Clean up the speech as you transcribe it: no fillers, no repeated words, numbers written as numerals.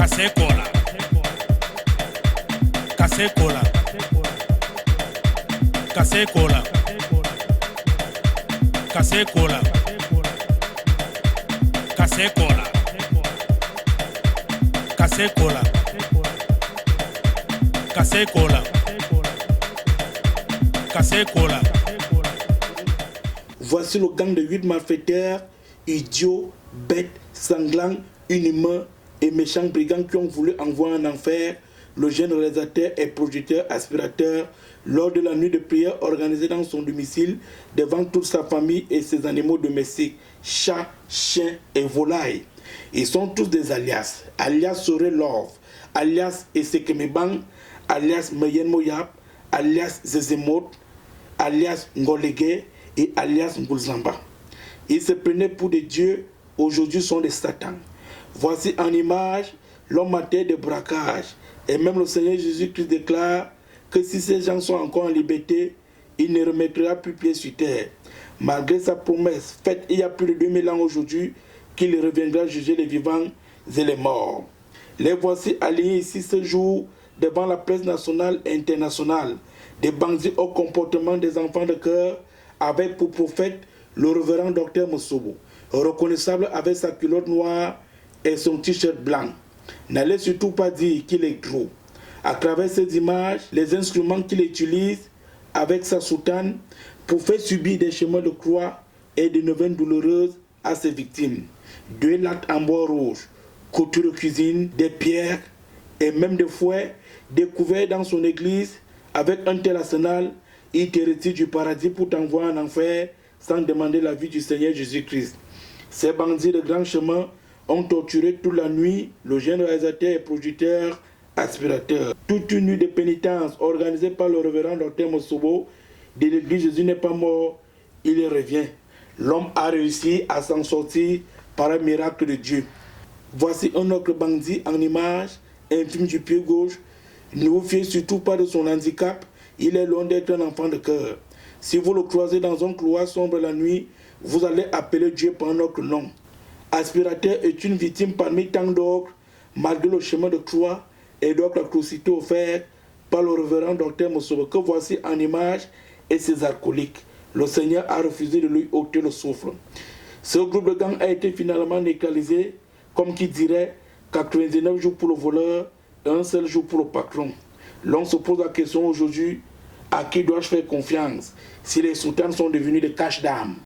Kasekola, Kasekola, Kasekola, Kasekola, Kasekola, Kasekola, Kasekola, Kasekola. Voici le gang de 8 malfaiteurs, idiots, bêtes, sanglants, inhumains et méchants brigands qui ont voulu envoyer en enfer le jeune réalisateur et producteur aspirateur lors de la nuit de prière organisée dans son domicile devant toute sa famille et ses animaux domestiques, chats, chiens et volailles. Ils sont tous des alias, alias Sore Love, alias Esekemebang, alias Meyen Moyab, alias Zezemot, alias Ngolege et alias Ngulzamba. Ils se prenaient pour des dieux, aujourd'hui sont des satans. Voici en image l'homme à terre de braquage. Et même le Seigneur Jésus-Christ déclare que si ces gens sont encore en liberté, il ne remettra plus pied sur terre. Malgré sa promesse faite il y a plus de 2000 ans aujourd'hui, qu'il reviendra juger les vivants et les morts. Les voici alignés ici ce jour devant la presse nationale et internationale, des bandits au comportement des enfants de cœur, avec pour prophète le révérend docteur Mosobo, reconnaissable avec sa culotte noire et son t-shirt blanc. N'allez surtout pas dire qu'il est gros. À travers ces images, les instruments qu'il utilise avec sa soutane pour faire subir des chemins de croix et des neuvaines douloureuses à ses victimes. 2 lattes en bois rouge, couture de cuisine, des pierres et même des fouets découverts dans son église. Avec un tel arsenal, il te retire du paradis pour t'envoyer en enfer sans demander la vie du Seigneur Jésus-Christ. Ces bandits de grand chemin ont torturé toute la nuit le jeune réalisateur et producteur aspirateur. Toute une nuit de pénitence organisée par le révérend docteur Mosobo de l'église Jésus n'est pas mort, il y revient. L'homme a réussi à s'en sortir par un miracle de Dieu. Voici un autre bandit en image, infime du pied gauche. Ne vous fiez surtout pas de son handicap, il est loin d'être un enfant de cœur. Si vous le croisez dans un couloir sombre la nuit, vous allez appeler Dieu par notre nom. Aspirateur est une victime parmi tant d'autres, malgré le chemin de croix et d'autres atrocités offertes par le révérend docteur Mosobo, que voici en image, et ses alcooliques. Le Seigneur a refusé de lui ôter le souffle. Ce groupe de gang a été finalement neutralisé, comme qui dirait 99 jours pour le voleur et un seul jour pour le patron. L'on se pose la question aujourd'hui, à qui dois-je faire confiance si les soutanes sont devenus des caches d'âme?